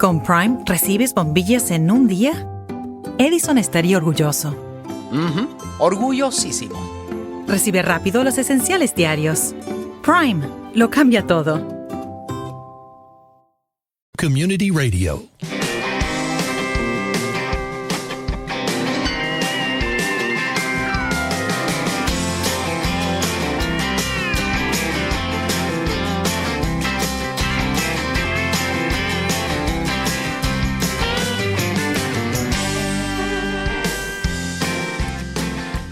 Con Prime, ¿recibes bombillas en un día? Edison estaría orgulloso. Orgullosísimo. Recibe rápido los esenciales diarios. Prime, lo cambia todo. Community Radio.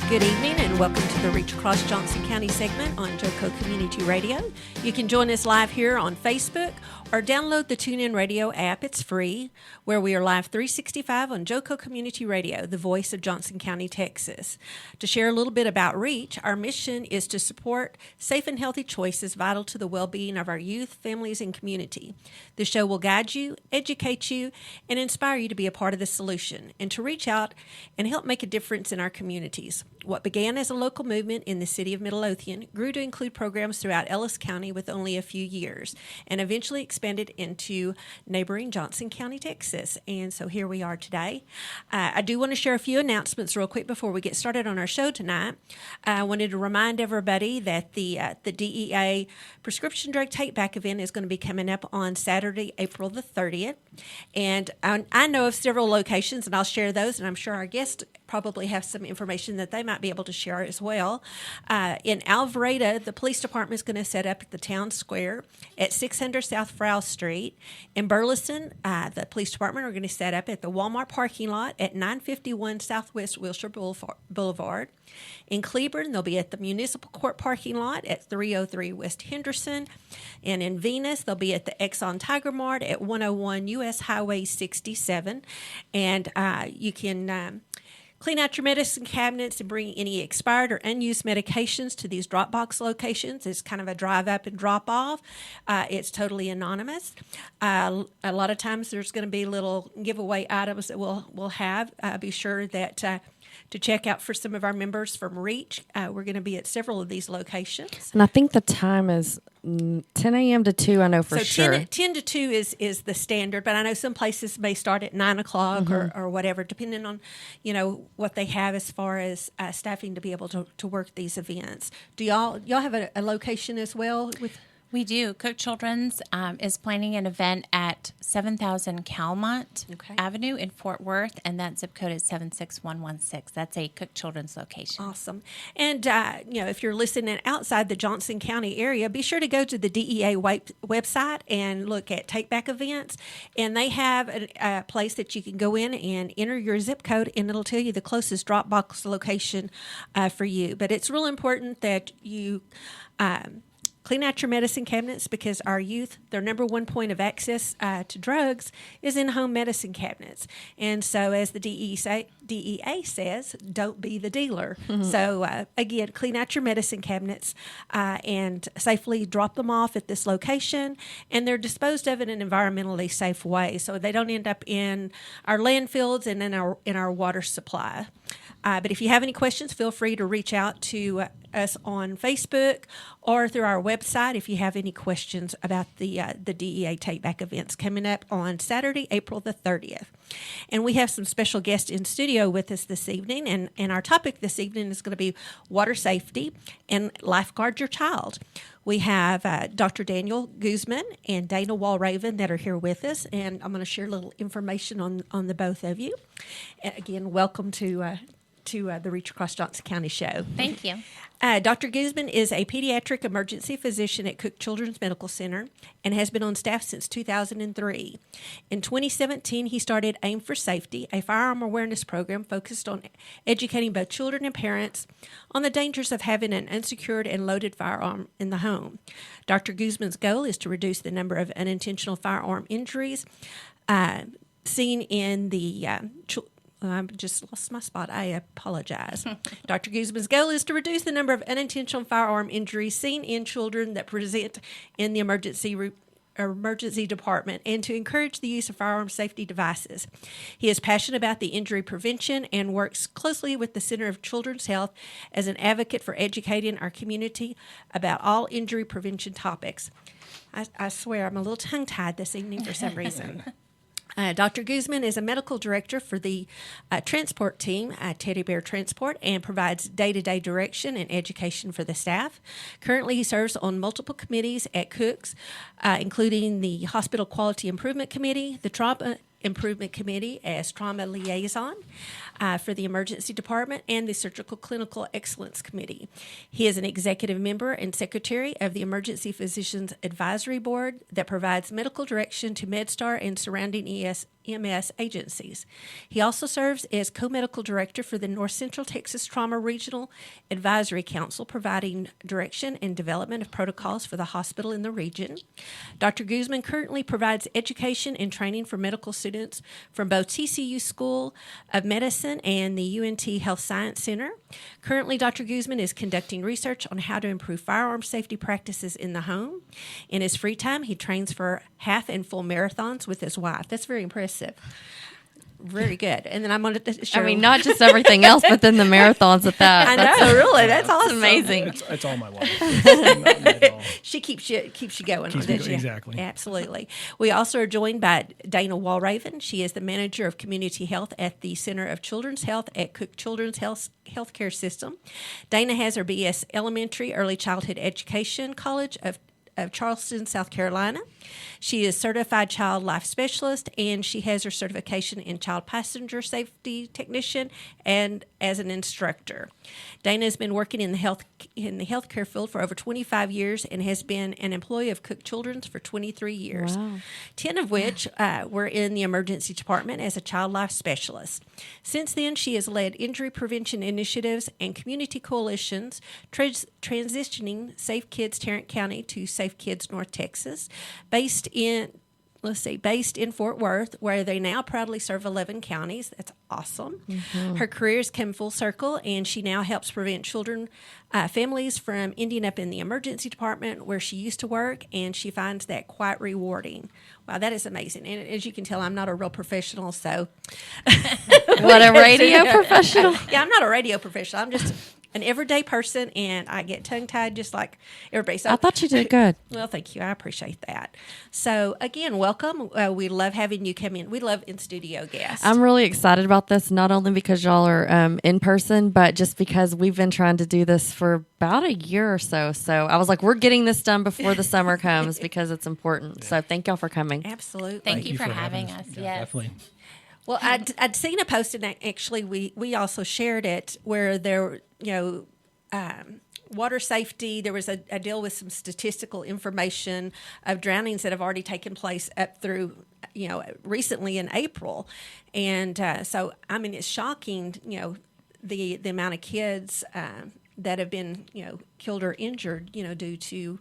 Good evening and welcome to the Reach Across Johnson County segment on JoCo Community Radio. You can join us live here on Facebook or download the TuneIn Radio app. It's free, where we are live 365 on JoCo Community Radio, the voice of Johnson County, Texas. To share a little bit about Reach, our mission is to support safe and healthy choices vital to the well-being of our youth, families, and community. The show will guide you, educate you, and inspire you to be a part of the solution and to reach out and help make a difference in our communities. What began as a local movement in the city of Midlothian grew to include programs throughout Ellis County with only a few years and eventually expanded into neighboring Johnson County, Texas. And so here we are today. I do want to share a few announcements real quick before we get started on our show tonight. I wanted to remind everybody that the DEA prescription drug take-back event is going to be coming up on Saturday, April the 30th. And I know of several locations, and I'll share those, and I'm sure our guests probably have some information that they might be able to share as well. In Alvarado, the police department is going to set up at the town square at 600 South Frowell Street. In Burleson, the police department are going to set up at the Walmart parking lot at 951 Southwest Wilshire Boulevard. In Cleburne, they'll be at the Municipal Court parking lot at 303 West Henderson. And in Venus, they'll be at the Exxon Tiger Mart at 101 U.S. Highway 67. And you can clean out your medicine cabinets and bring any expired or unused medications to these drop box locations. It's kind of a drive up and drop off. It's totally anonymous. A lot of times there's going to be little giveaway items that we'll have. Be sure that to check out for some of our members from Reach. We're going to be at several of these locations. And I think the time is 10 a.m. to 2, I know for sure. 10 to 2 is the standard, but I know some places may start at 9 o'clock or whatever, depending on, what they have as far as staffing to be able to work these events. Do y'all have a location as well with? We do. Cook Children's is planning an event at 7000 Calmont Avenue in Fort Worth, and that zip code is 76116. That's a Cook Children's location. Awesome. And, if you're listening outside the Johnson County area, be sure to go to the DEA website and look at take-back events. And they have a place that you can go in and enter your zip code, and it'll tell you the closest drop box location for you. But it's real important that you clean out your medicine cabinets, because our youth, their number one point of access to drugs is in home medicine cabinets. And so as the DEA says, don't be the dealer. So again, clean out your medicine cabinets and safely drop them off at this location. And they're disposed of in an environmentally safe way, so they don't end up in our landfills and in our water supply. But if you have any questions, feel free to reach out to us on Facebook or through our website if you have any questions about the DEA take-back events coming up on Saturday, April the 30th. And we have some special guests in studio with us this evening, and our topic this evening is going to be water safety and lifeguard your child. We have Dr. Daniel Guzman and Dana Walraven that are here with us, and I'm going to share a little information on the both of you. And again, welcome to the Reach Across Johnson County show. Thank you. Dr. Guzman is a pediatric emergency physician at Cook Children's Medical Center and has been on staff since 2003. In 2017, he started Aim for Safety, a firearm awareness program focused on educating both children and parents on the dangers of having an unsecured and loaded firearm in the home. Dr. Guzman's goal is to reduce the number of unintentional firearm injuries seen in the I just lost my spot. I apologize. Dr. Guzman's goal is to reduce the number of unintentional firearm injuries seen in children that present in the emergency department and to encourage the use of firearm safety devices. He is passionate about the injury prevention and works closely with the Center of Children's Health as an advocate for educating our community about all injury prevention topics. I swear I'm a little tongue-tied this evening for some reason. Dr. Guzman is a medical director for the transport team, Teddy Bear Transport, and provides day-to-day direction and education for the staff. Currently, he serves on multiple committees at Cook's, including the Hospital Quality Improvement Committee, the Trauma Improvement Committee as trauma liaison for the emergency department, and the Surgical Clinical Excellence Committee. He is an executive member and secretary of the Emergency Physicians Advisory Board that provides medical direction to MedStar and surrounding EMS agencies. He also serves as co-medical director for the North Central Texas Trauma Regional Advisory Council, providing direction and development of protocols for the hospital in the region. Dr. Guzman currently provides education and training for medical students from both TCU School of Medicine and the UNT Health Science Center. Currently, Dr. Guzman is conducting research on how to improve firearm safety practices in the home. In his free time, he trains for half and full marathons with his wife. That's very impressive. Very good. And then I'm going to show. I mean, not just everything else, but then the marathons at that. I know, really. That's awesome. Amazing. It's all my wife. She keeps you going. Keeps me going, exactly. Absolutely. We also are joined by Dana Walraven. She is the manager of community health at the Center of Children's Health at Cook Children's Healthcare System. Dana has her BS Elementary Early Childhood Education College of Charleston, South Carolina. She is certified child life specialist, and she has her certification in child passenger safety technician and as an instructor. Dana has been working in the healthcare field for over 25 years and has been an employee of Cook Children's for 23 years, Wow. 10 of which were in the emergency department as a child life specialist. Since then, she has led injury prevention initiatives and community coalitions, transitioning Safe Kids Tarrant County to Safe Kids North Texas, based in Fort Worth, where they now proudly serve 11 counties. That's awesome. Mm-hmm. Her career has come full circle, and she now helps prevent families from ending up in the emergency department where she used to work, and she finds that quite rewarding. Wow, that is amazing. And as you can tell, I'm not a real professional, so. What, a radio professional? Yeah, I'm not a radio professional. I'm just an everyday person, and I get tongue-tied just like everybody. So I thought you did good. Well, thank you. I appreciate that. So, again, welcome. We love having you come in. We love in-studio guests. I'm really excited about this, not only because y'all are in person, but just because we've been trying to do this for about a year or so. So I was like, we're getting this done before the summer comes because it's important. Yeah. So thank y'all for coming. Absolutely. Thank you for having us. Yeah, yes. definitely. Well, I'd seen a post, and actually we also shared it, where there, water safety, there was a deal with some statistical information of drownings that have already taken place up through, recently in April. And so, I mean, it's shocking, the amount of kids that have been, killed or injured, due to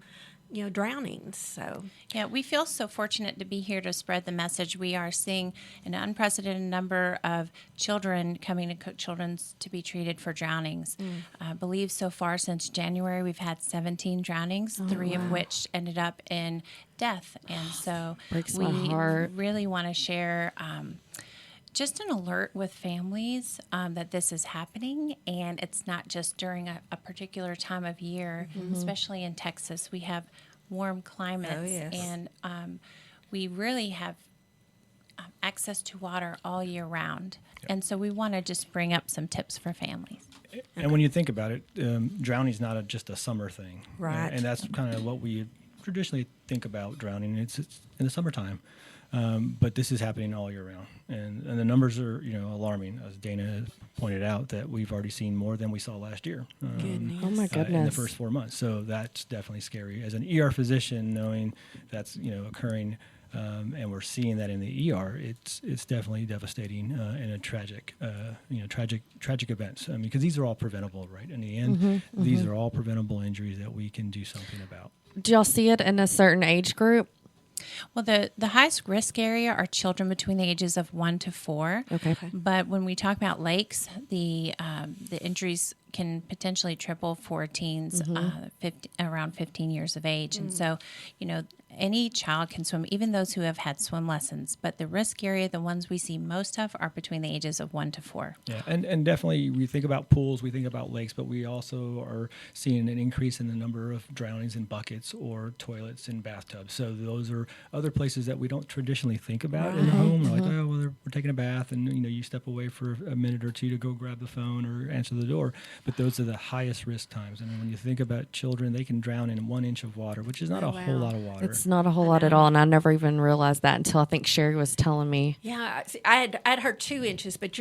drownings. So yeah, we feel so fortunate to be here to spread the message. We are seeing an unprecedented number of children coming to Cook Children's to be treated for drownings. I believe so far since January we've had 17 drownings, 3 of which ended up in death. And so Breaks we my heart. really want to share just an alert with families that this is happening, and it's not just during a particular time of year, especially in Texas. We have warm climates, Oh, yes. and we really have access to water all year round. Yep. And so we want to just bring up some tips for families. And when you think about it, drowning is not just a summer thing. Right. And that's kind of what we traditionally think about drowning. It's in the summertime. But this is happening all year round. And the numbers are, alarming. As Dana pointed out, that we've already seen more than we saw last year. Oh, my goodness. In the first 4 months. So that's definitely scary. As an ER physician, knowing that's, occurring, and we're seeing that in the ER, it's definitely devastating and a tragic events. I mean, because these are all preventable, right? In the end, these are all preventable injuries that we can do something about. Do y'all see it in a certain age group? Well, the highest risk area are children between the ages of 1 to 4. Okay. But when we talk about lakes, the injuries can potentially triple for teens around 15 years of age. And so, any child can swim, even those who have had swim lessons. But the risk area, the ones we see most of, are between the ages of 1 to 4. Yeah, and definitely we think about pools, we think about lakes, but we also are seeing an increase in the number of drownings in buckets or toilets and bathtubs. So those are other places that we don't traditionally think about in the home. We're like, oh, well, we're taking a bath, and you step away for a minute or two to go grab the phone or answer the door. But those are the highest risk times. And when you think about children, they can drown in 1 inch of water, which is not a whole lot of water. It's not a whole lot at all, and I never even realized that until I think Sherry was telling me. Yeah, see, I'd heard 2 inches, but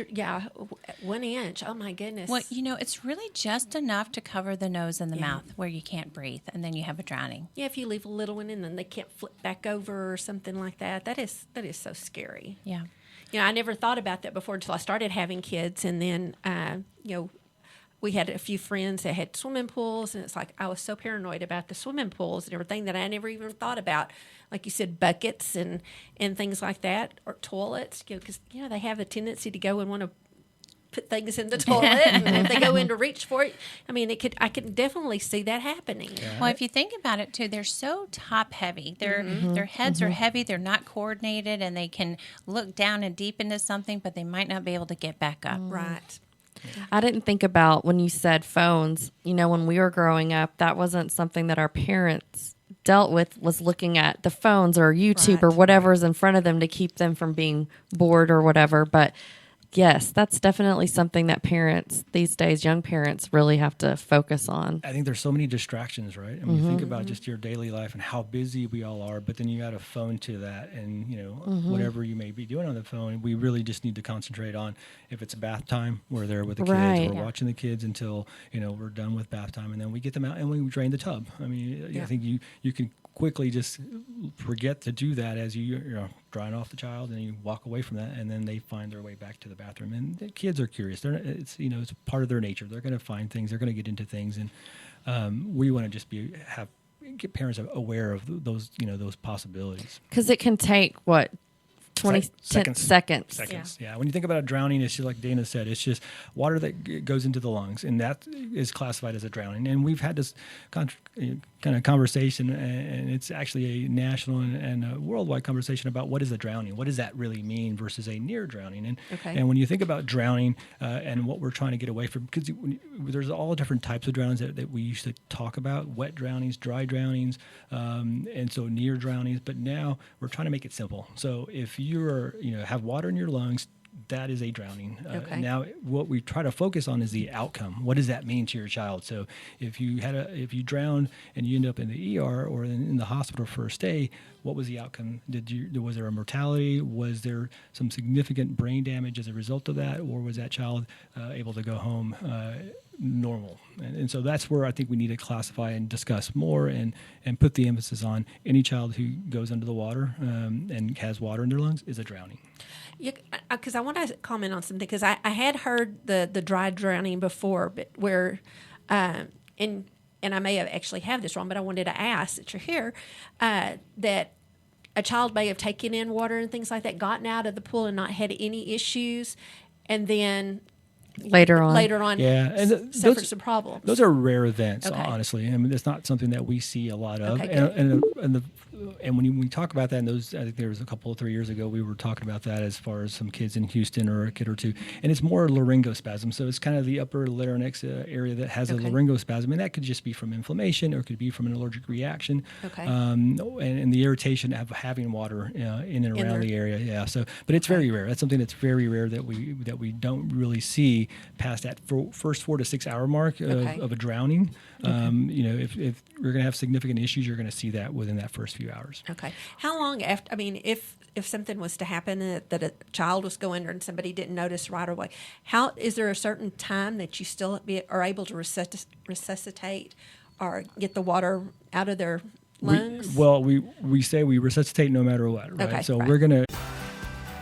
1 inch. Oh my goodness. Well, it's really just enough to cover the nose and the mouth where you can't breathe, and then you have a drowning. Yeah, if you leave a little one in, then they can't flip back over or something like that. That is so scary. Yeah. I never thought about that before until I started having kids, and then we had a few friends that had swimming pools, and it's like I was so paranoid about the swimming pools and everything that I never even thought about, like you said, buckets and things like that, or toilets, because they have a tendency to go and want to put things in the toilet, and if they go in to reach for it, I can definitely see that happening. Well, if you think about it too, they're so top heavy. Their heads are heavy. They're not coordinated, and they can look down and deep into something, but they might not be able to get back up. Right. I didn't think about when you said phones. When we were growing up, that wasn't something that our parents dealt with, was looking at the phones or YouTube or whatever's in front of them to keep them from being bored or whatever. But yes, that's definitely something that parents these days, young parents, really have to focus on. I think there's so many distractions, right? You think about just your daily life and how busy we all are, but then you got a phone to that, and whatever you may be doing on the phone, we really just need to concentrate on if it's bath time, we're there with the kids, we're watching the kids until we're done with bath time, and then we get them out and we drain the tub. I think you can quickly just forget to do that as you're drying off the child, and you walk away from that, and then they find their way back to the bathroom. And the kids are curious. It's part of their nature. They're going to find things. They're going to get into things, and we want to just get parents aware of those possibilities. Because it can take 20 seconds. Yeah. When you think about a drowning, it's just like Dana said, it's just water that goes into the lungs, and that is classified as a drowning. And we've had this kind of conversation, and it's actually a national and a worldwide conversation about what is a drowning, what does that really mean versus a near drowning. And when you think about drowning and what we're trying to get away from, because there's all different types of drownings that we used to talk about: wet drownings, dry drownings, and so near drownings. But now we're trying to make it simple. So if you have water in your lungs, that is a drowning. Now, what we try to focus on is the outcome. What does that mean to your child? So, if you drowned and you end up in the ER or in the hospital for a stay, what was the outcome? Was there a mortality? Was there some significant brain damage as a result of that, or was that child able to go home normal? And so that's where I think we need to classify and discuss more and put the emphasis on any child who goes under the water and has water in their lungs is a drowning. Because I want to comment on something, because I had heard the dry drowning before, but where, and I may have this wrong, but I wanted to ask that you're here, that a child may have taken in water and things like that, gotten out of the pool and not had any issues, and then later on, and suffered some problems. Those are rare events, honestly. It's not something that we see a lot of. And when we talk about that, and I think there was a couple of 3 years ago, we were talking about that as far as some kids in Houston or a kid or two, and it's more laryngospasm. So it's kind of the upper larynx area that has a laryngospasm, and that could just be from inflammation or it could be from an allergic reaction. And the irritation of having water in and around the area. Yeah. So, but it's very rare. That's something that's very rare that we don't really see past that first 4 to 6 hour mark of a drowning. If you're going to have significant issues, you're going to see that within that first few hours. Okay. How long after? If something was to happen that a child was going under and somebody didn't notice right away, is there a certain time that you still are able to resuscitate or get the water out of their lungs? We say we resuscitate no matter what, right? Okay, so we're going to.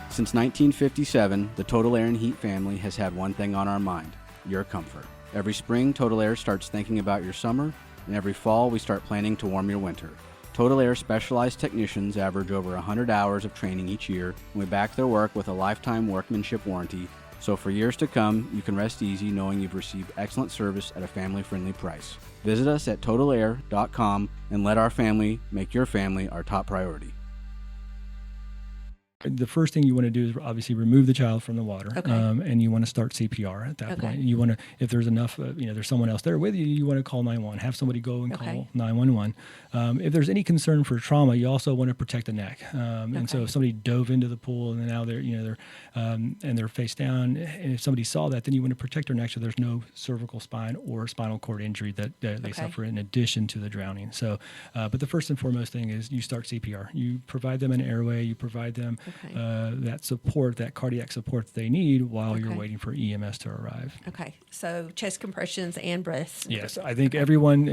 Since 1957, the Total Air and Heat family has had one thing on our mind: your comfort. Every spring, Total Air starts thinking about your summer, and every fall, we start planning to warm your winter. Total Air specialized technicians average over 100 hours of training each year, and we back their work with a lifetime workmanship warranty So for years to come, you can rest easy knowing you've received excellent service at a family-friendly price. Visit us at totalair.com and let our family make your family our top priority. The first thing you want to do is obviously remove the child from the water, Okay. And you want to start CPR at that Okay. point. You want to, if there's enough, there's someone else there with you, you want to call 911, have somebody go and Okay. call 911. If there's any concern for trauma, you also want to protect the neck. And so Okay. if somebody dove into the pool and now they're face down, and if somebody saw that, then you want to protect their neck so there's no cervical spine or spinal cord injury that they Okay. suffer in addition to the drowning. So, but the first and foremost thing is you start CPR. You provide them an airway. You provide them Okay. that support, that cardiac support that they need while you're Okay. waiting for EMS to arrive. Okay, so chest compressions and breaths. Yes, I think everyone,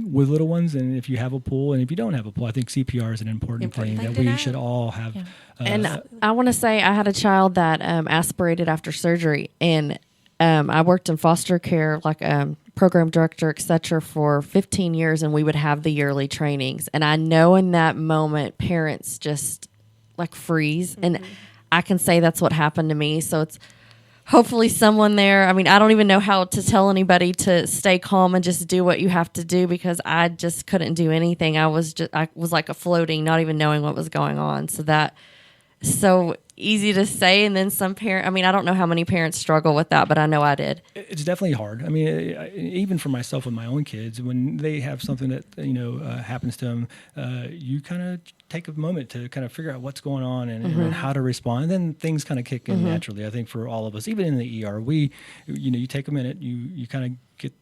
with little ones, and if you have a pool, and if you don't have a pool, I think CPR is an important thing thing that to we know. should all have. Yeah. And I want to say I had a child that aspirated after surgery, and I worked in foster care, like program director, et cetera, for 15 years, and we would have the yearly trainings. And I know in that moment, parents just like freeze, and I can say that's what happened to me. So it's hopefully someone there. I mean, I don't even know how to tell anybody to stay calm and just do what you have to do, because I just couldn't do anything. I was like a floating, not even knowing what was going on. So that so easy to say, and then some parent. I mean, I don't know how many parents struggle with that, but I know I did. It's definitely hard. I mean, even for myself with my own kids, when they have something that happens to them, you kind of take a moment to kind of figure out what's going on and how to respond, and then things kind of kick in naturally. I think for all of us, even in the ER, you take a minute, you kind of get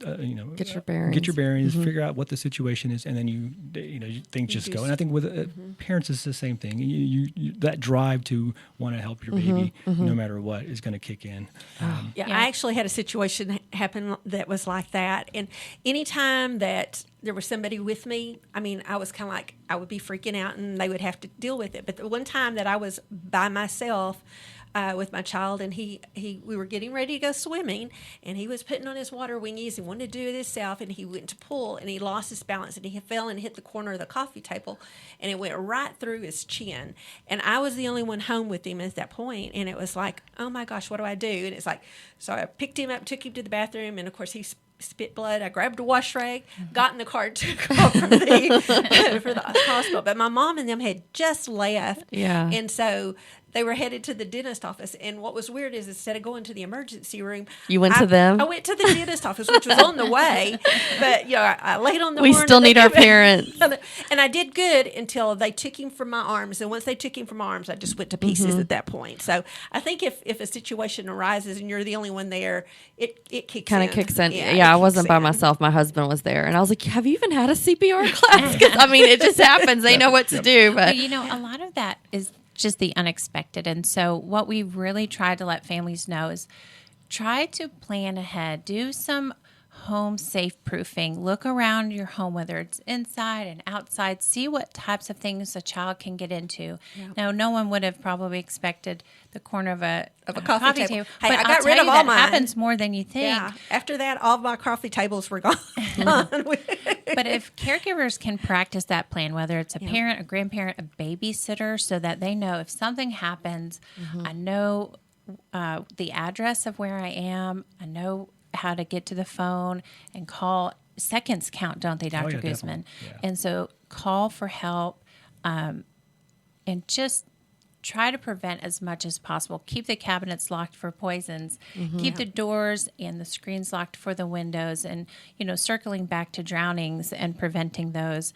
Get your bearings. figure out what the situation is, and then things just go. And I think with parents, it's the same thing. You that drive to want to help your baby, no matter what, is going to kick in. Yeah, I actually had a situation happen that was like that. And anytime that there was somebody with me, I mean, I was kind of like, I would be freaking out and they would have to deal with it. But the one time that I was by myself with my child, and we were getting ready to go swimming, and he was putting on his water wingies and wanted to do it himself, and he went to pull, and he lost his balance, and he fell and hit the corner of the coffee table, and it went right through his chin. And I was the only one home with him at that point, and it was like, oh my gosh, what do I do? And it's like, so I picked him up, took him to the bathroom, and of course he spit blood. I grabbed a wash rag, got in the car, took off for the hospital. But my mom and them had just left, and so they were headed to the dentist office. And what was weird is instead of going to the emergency room, You went to them? I went to the dentist office, which was on the way. But I laid on the We horn still and need our parents. And I did good until they took him from my arms. And once they took him from my arms, I just went to pieces at that point. So I think if a situation arises and you're the only one there, it kicks in. Kind of kicks in. it Yeah, I wasn't kicks by in. myself. My husband was there, and I was like, "Have you even had a CPR class?" 'Cause, I mean, it just happens. They know what to do, but But a lot of that is just the unexpected. And so what we really try to let families know is try to plan ahead. Do some home safe proofing. Look around your home, whether it's inside and outside. See what types of things a child can get into. Now, no one would have probably expected the corner of a coffee table. Hey, But I I'll got tell rid you, of all that mine. happens more than you think. Yeah. After that, all of my coffee tables were gone. But if caregivers can practice that plan, whether it's a parent, a grandparent, a babysitter, so that they know if something happens, I know the address of where I am, I know how to get to the phone and call. Seconds count, don't they, Dr. yeah, Guzman? definitely. Yeah. And so call for help and just try to prevent as much as possible. Keep the cabinets locked for poisons. Keep the doors and the screens locked for the windows. And, circling back to drownings and preventing those.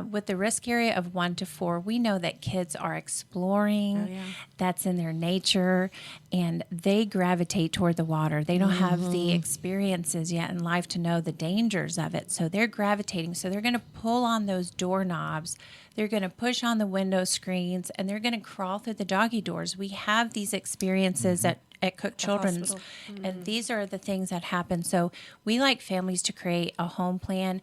With the risk area of 1 to 4, we know that kids are exploring. That's in their nature, and they gravitate toward the water. They don't have the experiences yet in life to know the dangers of it. So they're gravitating. So they're going to pull on those doorknobs. They're going to push on the window screens, and they're going to crawl through the doggy doors. We have these experiences at Cook Children's, and these are the things that happen. So we like families to create a home plan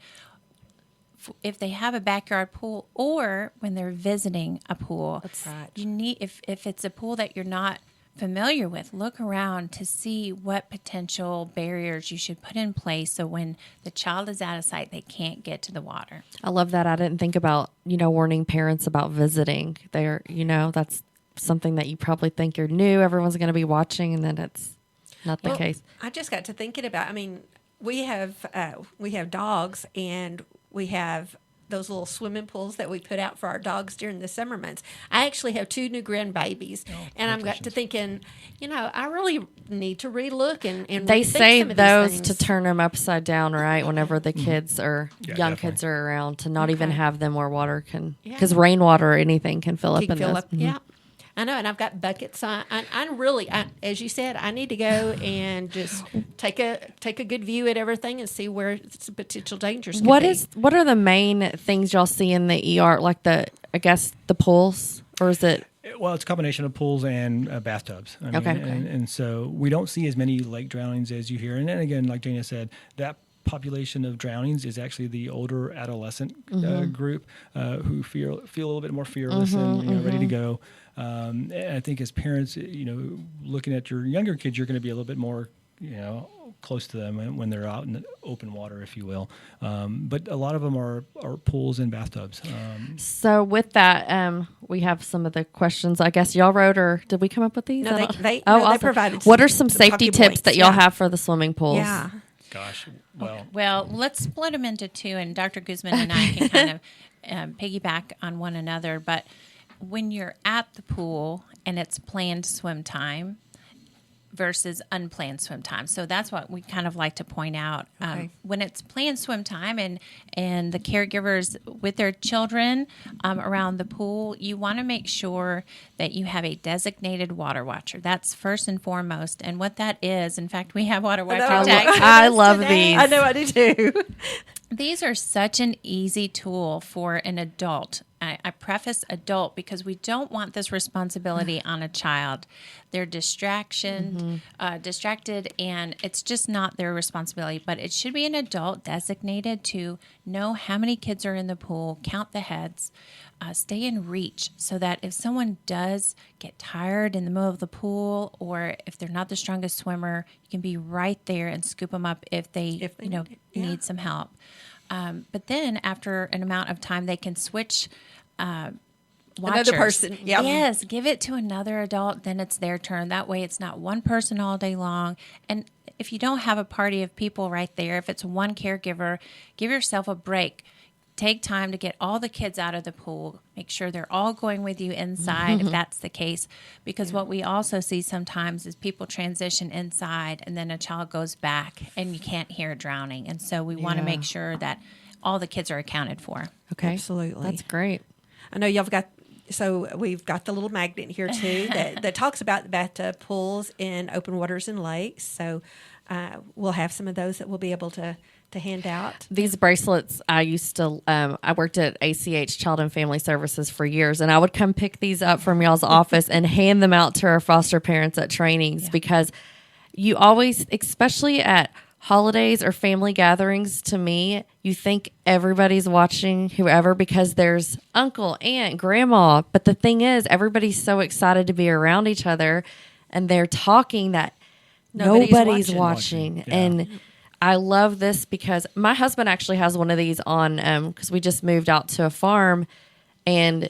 if they have a backyard pool or when they're visiting a pool. That's right. You need, if it's a pool that you're not familiar with, look around to see what potential barriers you should put in place so when the child is out of sight, they can't get to the water. I love that. I didn't think about, warning parents about visiting. That's something that you probably think you're new, everyone's going to be watching, and then it's not the case. I just got to thinking about, I mean, we have dogs, and we have those little swimming pools that we put out for our dogs during the summer months. I actually have 2 new grandbabies, and I'm got to thinking, I really need to relook and They rethink say some of these those things. to turn them upside down, right? Whenever the kids or young definitely. kids are around, to not even have them where water can, Yeah. because rainwater or anything can fill up in fill this. up. Yeah, I know, and I've got buckets. I'm really, as you said, I need to go and just take a good view at everything and see where some potential dangers could be. What are the main things y'all see in the ER? Like the pools, or is it? Well, it's a combination of pools and bathtubs. I mean, Okay. And so we don't see as many lake drownings as you hear. And then again, like Dana said, that population of drownings is actually the older adolescent group who feel a little bit more fearless and ready to go. And I think as parents, looking at your younger kids, you're going to be a little bit more, close to them when they're out in the open water, if you will. But a lot of them are pools and bathtubs. So with that, we have some of the questions. I guess y'all wrote, or did we come up with these? No, I don't- they awesome. provided What are some some safety talking tips points, that y'all yeah. have for the swimming pools? Yeah. Gosh, well, Well, let's split them into 2, and Dr. Guzman and I can kind of piggyback on one another. But when you're at the pool and it's planned swim time versus unplanned swim time, so that's what we kind of like to point out. Okay. When it's planned swim time and the caregivers with their children around the pool, you want to make sure that you have a designated water watcher. That's first and foremost. And what that is, in fact, we have water watcher tags. I love these. I know I do too. These are such an easy tool for an adult. I preface adult because we don't want this responsibility on a child. They're distracted, and it's just not their responsibility. But it should be an adult designated to know how many kids are in the pool, count the heads, stay in reach, so that if someone does get tired in the middle of the pool, or if they're not the strongest swimmer, you can be right there and scoop them up if they need some help. But then after an amount of time, they can switch watchers. Another person. Yep. Yes, give it to another adult, then it's their turn. That way it's not one person all day long. And if you don't have a party of people right there, if it's one caregiver, give yourself a break. Take time to get all the kids out of the pool. Make sure they're all going with you inside if that's the case. Because what we also see sometimes is people transition inside and then a child goes back and you can't hear drowning. And so we want to make sure that all the kids are accounted for. Okay, Absolutely. that's great. I know y'all have got. So we've got the little magnet here too that talks about the bathtub pools in open waters and lakes. So we'll have some of those that we'll be able to hand out. These bracelets, I used to, I worked at ACH Child and Family Services for years, and I would come pick these up from y'all's office and hand them out to our foster parents at trainings because you always, especially at holidays or family gatherings, to me, you think everybody's watching whoever because there's uncle, aunt, grandma. But the thing is, everybody's so excited to be around each other and they're talking that nobody's watching. Yeah. And I love this because my husband actually has one of these on because we just moved out to a farm, and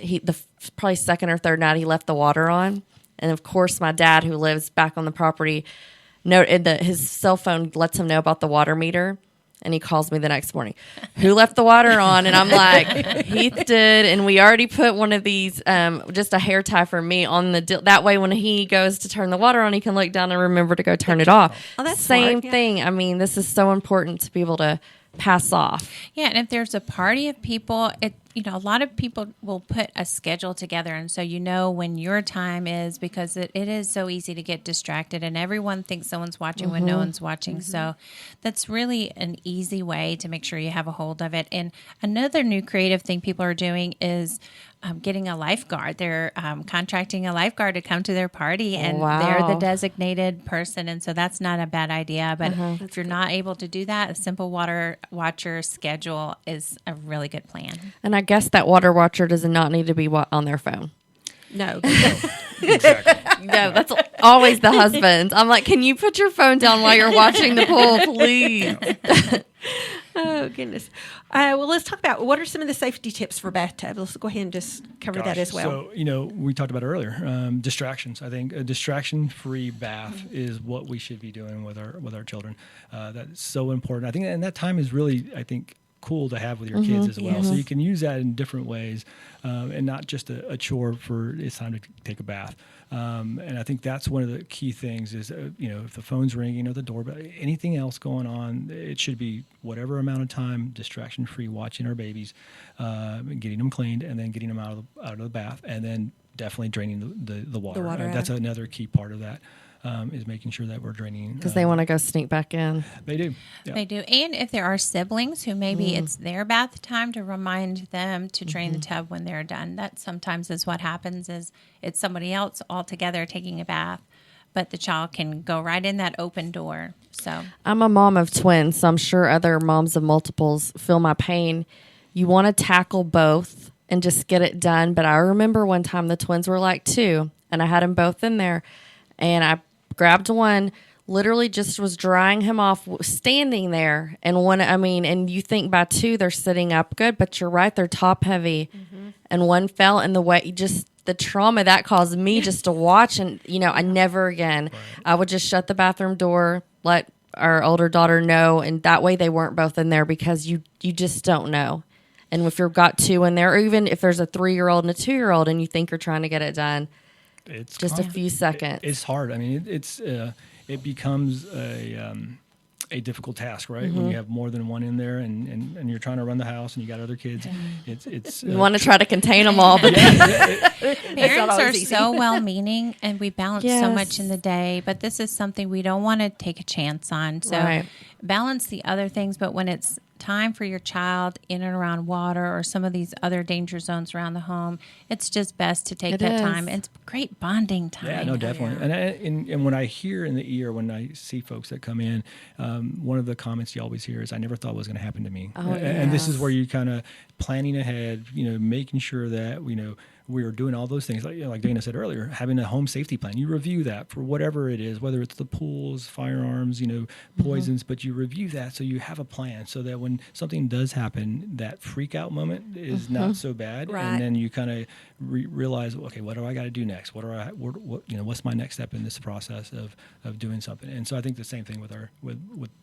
probably second or third night he left the water on, and of course my dad, who lives back on the property, noted that his cell phone lets him know about the water meter. And he calls me the next morning, who left the water on? And I'm like, Heath did. And we already put one of these, just a hair tie for me on that way when he goes to turn the water on, he can look down and remember to go turn it off. Oh, that's Same smart, yeah. thing. I mean, this is so important to be able to pass off. Yeah, and if there's a party of people, a lot of people will put a schedule together, and so you know when your time is, because it is so easy to get distracted, and everyone thinks someone's watching when no one's watching. So that's really an easy way to make sure you have a hold of it. And another new creative thing people are doing is getting a lifeguard. They're contracting a lifeguard to come to their party, and they're the designated person. And so that's not a bad idea. But if you're not able to do that, a simple water watcher schedule is a really good plan. And I guess that water watcher does not need to be on their phone. No. exactly. No, that's always the husbands. I'm like, can you put your phone down while you're watching the pool, please? Oh, goodness. Well, let's talk about what are some of the safety tips for bathtub. Let's go ahead and just cover that as well. So, we talked about earlier, distractions. I think a distraction-free bath is what we should be doing with our children. That's so important. I think, and that time is really, I think, cool to have with your kids as well. So you can use that in different ways, and not just a chore for it's time to take a bath. And I think that's one of the key things is, if the phone's ringing or the doorbell, anything else going on, it should be whatever amount of time, distraction-free, watching our babies, getting them cleaned, and then getting them out of the bath, and then definitely draining the water. The water That's another key part of that. Is making sure that we're draining. Because they want to go sneak back in. They do. Yeah. They do. And if there are siblings who maybe it's their bath time, to remind them to drain the tub when they're done. That sometimes is what happens is it's somebody else altogether taking a bath, but the child can go right in that open door. So I'm a mom of twins, so I'm sure other moms of multiples feel my pain. You want to tackle both and just get it done. But I remember one time the twins were like 2, and I had them both in there, and I grabbed one, literally just was drying him off, standing there. And and you think by 2, they're sitting up good, but you're right, they're top heavy. And one fell in the way, just the trauma that caused me just to watch. And, I never again, I would just shut the bathroom door, let our older daughter know. And that way they weren't both in there, because you just don't know. And if you've got 2 in there, or even if there's a 3-year-old and a 2-year-old and you think you're trying to get it done, It's just a few seconds. It's hard. I mean, it becomes a difficult task, right? When you have more than one in there, and you're trying to run the house, and you got other kids. It's you want to try to contain them all, but parents are so well-meaning, and we balance so much in the day. But this is something we don't want to take a chance on. So balance the other things, but when it's time for your child in and around water or some of these other danger zones around the home, it's just best to take that time. It's great bonding time. Yeah, no, definitely. And when I hear in the ER, when I see folks that come in, one of the comments you always hear is, "I never thought it was going to happen to me." And this is where you kind of planning ahead, making sure that we are doing all those things. Like Dana said earlier, having a home safety plan. You review that for whatever it is, whether it's the pools, firearms, poisons, but you review that so you have a plan, so that when something does happen, that freak out moment is not so bad. Right. And then you kind of realize, okay, what do I got to do next? What's my next step in this process of doing something? And so I think the same thing with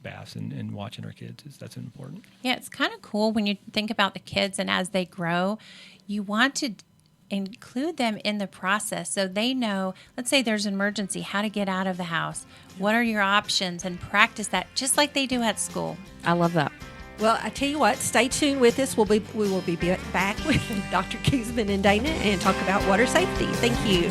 baths and watching our kids that's important. Yeah, it's kind of cool when you think about the kids, and as they grow, you want to include them in the process so they know, let's say there's an emergency, how to get out of the house. What are your options? And practice that just like they do at school. I love that. Well, I tell you what, stay tuned with us. We will be back with Dr. Guzman and Dana and talk about water safety. Thank you.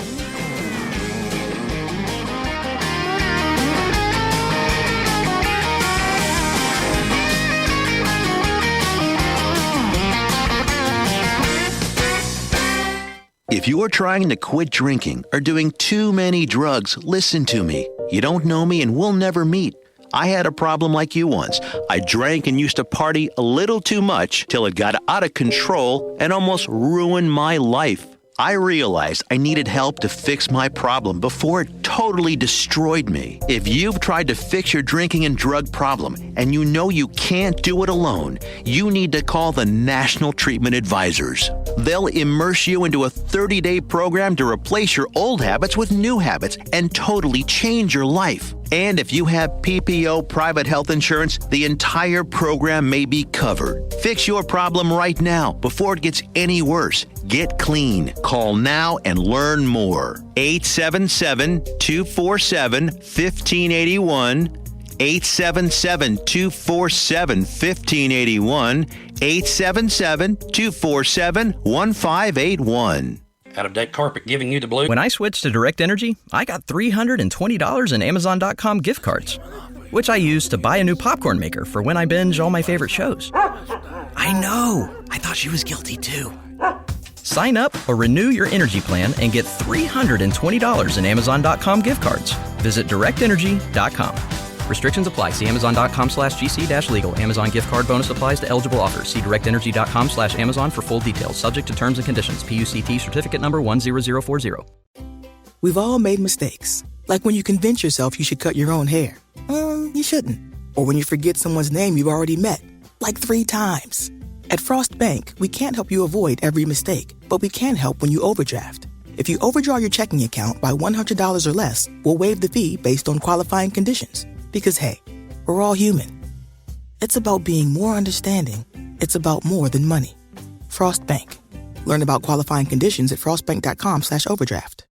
If you are trying to quit drinking or doing too many drugs, listen to me. You don't know me and we'll never meet. I had a problem like you once. I drank and used to party a little too much till it got out of control and almost ruined my life. I realized I needed help to fix my problem before it totally destroyed me. If you've tried to fix your drinking and drug problem and you know you can't do it alone, you need to call the National Treatment Advisors. They'll immerse you into a 30-day program to replace your old habits with new habits and totally change your life. And if you have PPO private health insurance, the entire program may be covered. Fix your problem right now before it gets any worse. Get clean. Call now and learn more. 877-247-1581. 877-247-1581. 877-247-1581. Out-of-date carpet giving you the blues. When I switched to Direct Energy, I got $320 in Amazon.com gift cards, which I used to buy a new popcorn maker for when I binge all my favorite shows. I know! I thought she was guilty too. Sign up or renew your energy plan and get $320 in Amazon.com gift cards. Visit DirectEnergy.com. Restrictions apply. See Amazon.com/GC-legal. Amazon gift card bonus applies to eligible offers. See DirectEnergy.com/Amazon for full details. Subject to terms and conditions. PUCT certificate number 10040. We've all made mistakes. Like when you convince yourself you should cut your own hair. You shouldn't. Or when you forget someone's name you've already met. Like 3 times. At Frost Bank, we can't help you avoid every mistake, but we can help when you overdraft. If you overdraw your checking account by $100 or less, we'll waive the fee based on qualifying conditions. Because hey, we're all human. It's about being more understanding. It's about more than money. Frost Bank. Learn about qualifying conditions at frostbank.com/overdraft.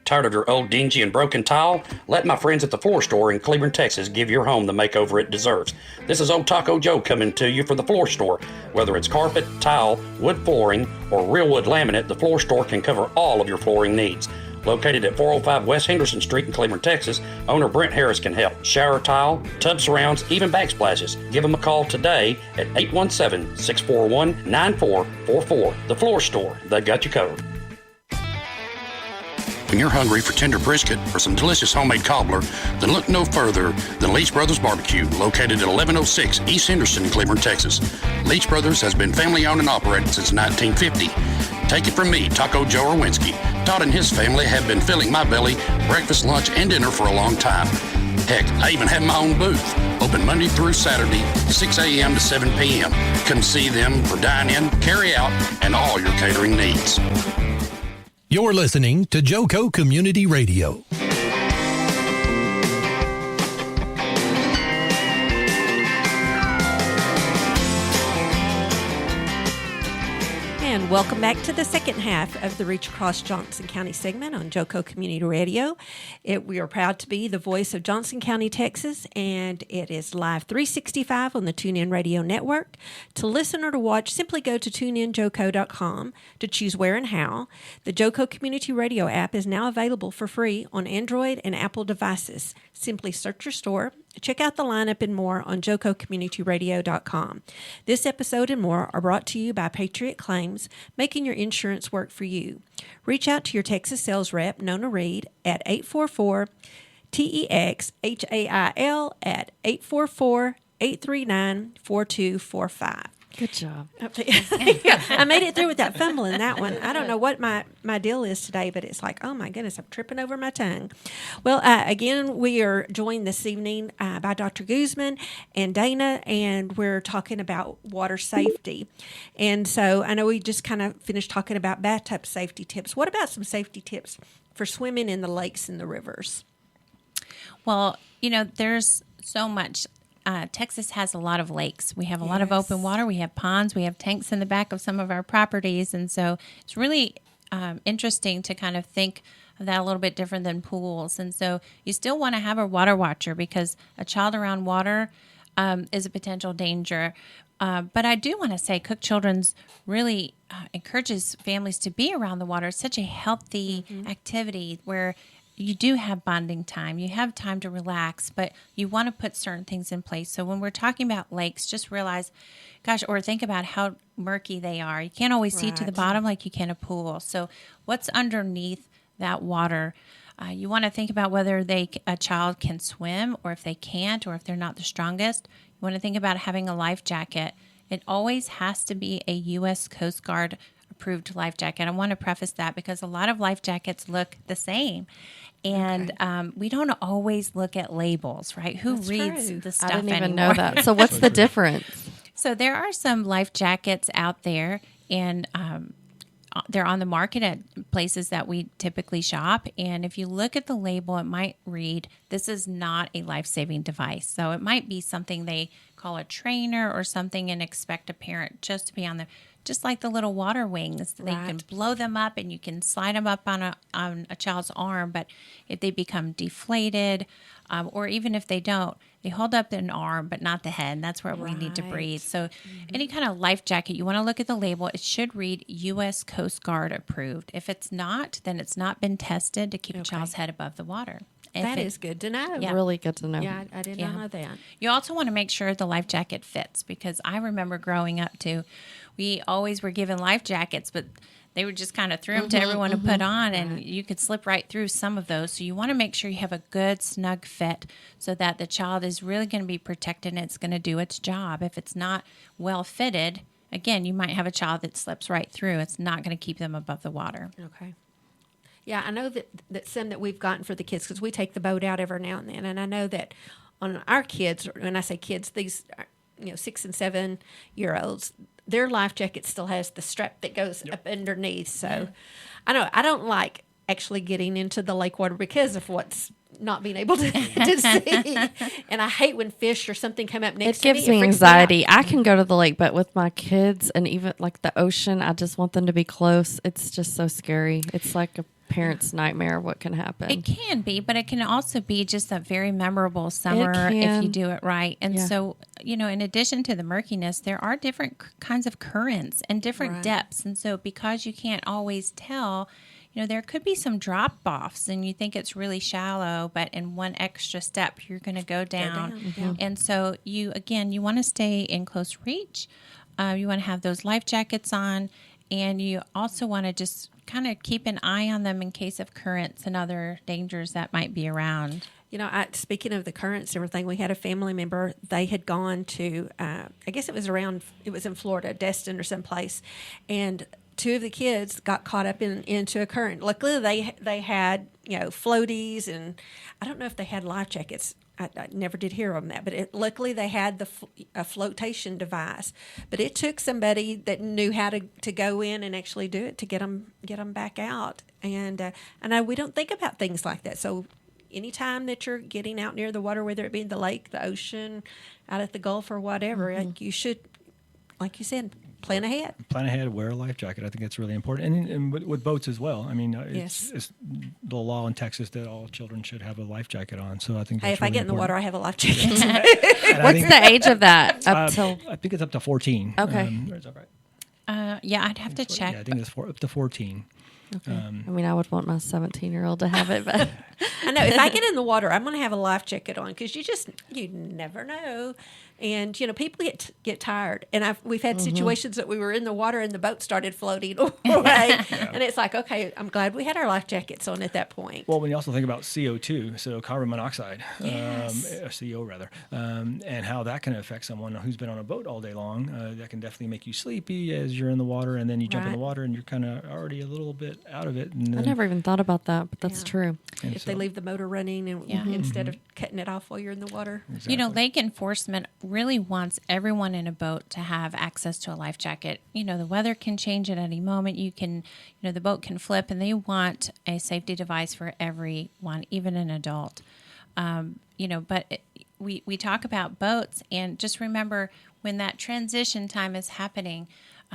Tired of your old dingy and broken tile? Let my friends at the Floor Store in Cleburne, Texas give your home the makeover it deserves. This is old Taco Joe coming to you for the Floor Store. Whether it's carpet, tile, wood flooring, or real wood laminate, the Floor Store can cover all of your flooring needs. Located at 405 West Henderson Street in Cleburne, Texas, owner Brent Harris can help. Shower tile, tub surrounds, even backsplashes. Give them a call today at 817-641-9444. The Floor Store, they got you covered. When you're hungry for tender brisket or some delicious homemade cobbler, then look no further than Leach Brothers Barbecue, located at 1106 East Henderson, Cleburne, Texas. Leach Brothers has been family-owned and operated since 1950. Take it from me, Taco Joe Orwinski. Todd and his family have been filling my belly breakfast, lunch, and dinner for a long time. Heck, I even have my own booth, open Monday through Saturday, 6 a.m. to 7 p.m. Come see them for dine-in, carry-out, and all your catering needs. You're listening to JoCo Community Radio. And welcome back to the second half of the Reach Across Johnson County segment on JoCo Community Radio. We are proud to be the voice of Johnson County, Texas, and it is live 365 on the TuneIn Radio Network. To listen or to watch, simply go to tuneinjoco.com to choose where and how. The JoCo Community Radio app is now available for free on Android and Apple devices. Simply search your store. Check out the lineup and more on JoCoCommunityRadio.com. This episode and more are brought to you by Patriot Claims, making your insurance work for you. Reach out to your Texas sales rep, Nona Reed, at 844-TEX-HAIL at 844-839-4245. Good job. Yeah, I made it through without fumbling that one. I don't know what my deal is today, but it's like, oh my goodness, I'm tripping over my tongue. Well, again, we are joined this evening by Dr. Guzman and Dana, and we're talking about water safety. And so I know we just kind of finished talking about bathtub safety tips. What about some safety tips for swimming in the lakes and the rivers? Well, there's so much. Texas has a lot of lakes. We have a lot of open water. We have ponds. We have tanks in the back of some of our properties. And so it's really interesting to kind of think of that a little bit different than pools. And so you still want to have a water watcher because a child around water is a potential danger. But I do want to say Cook Children's really encourages families to be around the water. It's such a healthy activity where you do have bonding time. You have time to relax, but you want to put certain things in place. So when we're talking about lakes, just realize, or think about how murky they are. You can't always see to the bottom like you can a pool. So what's underneath that water? You want to think about whether a child can swim or if they can't or if they're not the strongest. You want to think about having a life jacket. It always has to be a U.S. Coast Guard approved life jacket. I want to preface that because a lot of life jackets look the same. And we don't always look at labels, right? Who reads the stuff anymore? I didn't even know that. So what's the difference? So there are some life jackets out there, and they're on the market at places that we typically shop. And if you look at the label, it might read, this is not a life-saving device. So it might be something they call a trainer or something and expect a parent just to be on there. Just like the little water wings, they can blow them up and you can slide them up on a child's arm. But if they become deflated, or even if they don't, they hold up an arm but not the head. That's where we need to breathe. So any kind of life jacket, you want to look at the label. It should read U.S. Coast Guard approved. If it's not, then it's not been tested to keep a child's head above the water. That is good to know. Yeah. Really good to know. Yeah, I did not know that. You also want to make sure the life jacket fits because I remember growing up too, we always were given life jackets, but they would just kind of throw them to everyone to put on, and you could slip right through some of those. So you want to make sure you have a good, snug fit so that the child is really going to be protected and it's going to do its job. If it's not well fitted, again, you might have a child that slips right through. It's not going to keep them above the water. Okay. Yeah, I know that some that we've gotten for the kids, because we take the boat out every now and then, and I know that on our kids, when I say kids, these 6 and 7 year olds, their life jacket still has the strap that goes up underneath. So I don't like actually getting into the lake water because of what's not being able to see. And I hate when fish or something come up next to me. It gives me anxiety. I can go to the lake, but with my kids and even like the ocean, I just want them to be close. It's just so scary. It's like a parent's nightmare what can happen. It can be, but it can also be just a very memorable summer if you do it right. And so, in addition to the murkiness, there are different kinds of currents and different depths. And so because you can't always tell, there could be some drop-offs and you think it's really shallow, but in one extra step, you're going to go down. Mm-hmm. And so you want to stay in close reach. You want to have those life jackets on, and you also want to just kind of keep an eye on them in case of currents and other dangers that might be around. Speaking of the currents and everything, we had a family member. They had gone to, I guess it was in Florida, Destin or someplace, and 2 of the kids got caught up into a current. Luckily, they had floaties, and I don't know if they had life jackets. I never did hear of that, but luckily they had a flotation device. But it took somebody that knew how to go in and actually do it to get them back out. And I know we don't think about things like that. So anytime that you're getting out near the water, whether it be the lake, the ocean, out at the Gulf or whatever, you should, like you said, plan ahead, wear a life jacket. I think that's really important. And with boats as well. I mean, it's the law in Texas that all children should have a life jacket on. So I think that's if I get in the water, I have a life jacket. What's the age of that? I think it's up to 14. Okay. Is that right? I'd have to check. Yeah, I think it's up to 14. Okay. I would want my 17-year-old to have it, but I know if I get in the water, I'm going to have a life jacket on because you never know. And people get tired, and we've had situations that we were in the water and the boat started floating away, and it's like, okay, I'm glad we had our life jackets on at that point. Well, when you also think about CO2, so carbon monoxide, CO rather, and how that can affect someone who's been on a boat all day long, that can definitely make you sleepy as you're in the water, and then you jump in the water and you're kind of already a little bit out of it. And I never even thought about that, but that's true. And if they leave the motor running and instead of cutting it off while you're in the water. Exactly. Lake enforcement really wants everyone in a boat to have access to a life jacket. The weather can change at any moment. You can, the boat can flip, and they want a safety device for everyone, even an adult. But we talk about boats, and just remember when that transition time is happening,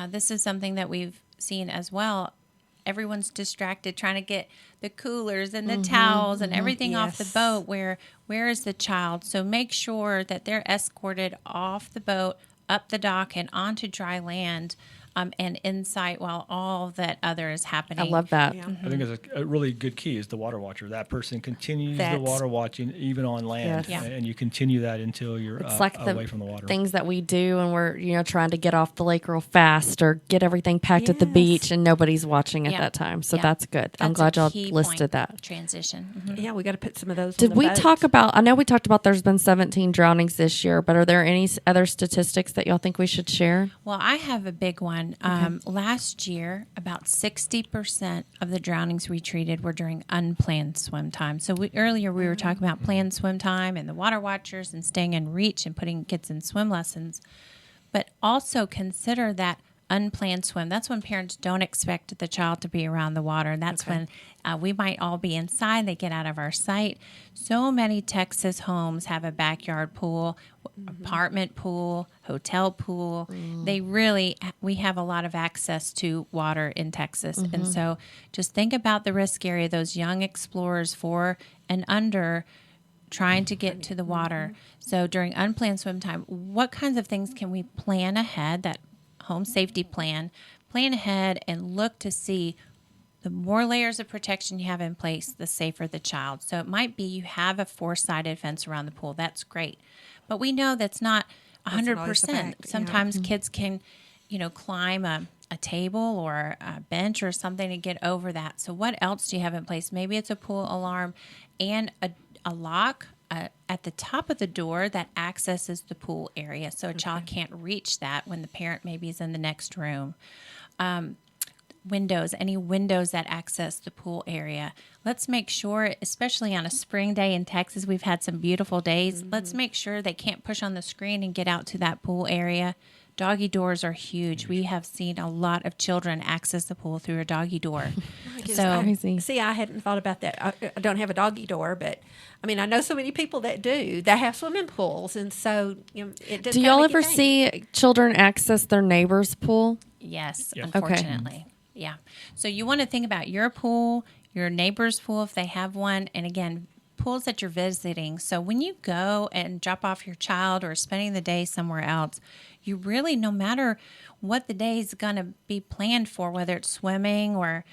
this is something that we've seen as well. Everyone's distracted trying to get the coolers and the towels and everything off the boat. Where is the child? So make sure that they're escorted off the boat, up the dock, and onto dry land, and in sight while all that other is happening. I love that. I think it's a really good key is the water watcher. That person continues the water watching even on land, and you continue that until you're away from the water. Things that we do when we're trying to get off the lake real fast or get everything packed at the beach, and nobody's watching at that time. So that's good. I'm glad y'all listed that. Transition. Yeah, we got to put some of those. Did we talk about? I know we talked about there's been 17 drownings this year, but are there any other statistics that y'all think we should share? Well, I have a big one. Last year, about 60% of the drownings we treated were during unplanned swim time. So earlier we were talking about planned swim time and the water watchers and staying in reach and putting kids in swim lessons. But also consider that unplanned swim. That's when parents don't expect the child to be around the water. And that's when we might all be inside. They get out of our sight. So many Texas homes have a backyard pool, apartment pool, hotel pool. We have a lot of access to water in Texas. And so just think about the risk area, those young explorers 4 and under trying to get to the water. So during unplanned swim time, what kinds of things can we plan ahead, that home safety plan ahead and look to see the more layers of protection you have in place, the safer the child. So it might be you have a 4-sided fence around the pool. That's great. But we know that's not 100%. Sometimes kids can, climb a table or a bench or something to get over that. So what else do you have in place? Maybe it's a pool alarm and a lock at the top of the door that accesses the pool area, so a child can't reach that when the parent maybe is in the next room. windows, any windows that access the pool area. Let's make sure, especially on a spring day in Texas, we've had some beautiful days. Let's make sure they can't push on the screen and get out to that pool area. Doggy doors are huge. We have seen a lot of children access the pool through a doggy door. See, I hadn't thought about that. I don't have a doggy door, but I mean, I know so many people that do. They have swimming pools, and so it does. Do y'all ever see children access their neighbor's pool? Yes, Yep. unfortunately. Okay. Yeah. So you want to think about your pool, your neighbor's pool if they have one, and again, pools that you're visiting. So when you go and drop off your child or spending the day somewhere else, you really, no matter what the day is going to be planned for, whether it's swimming or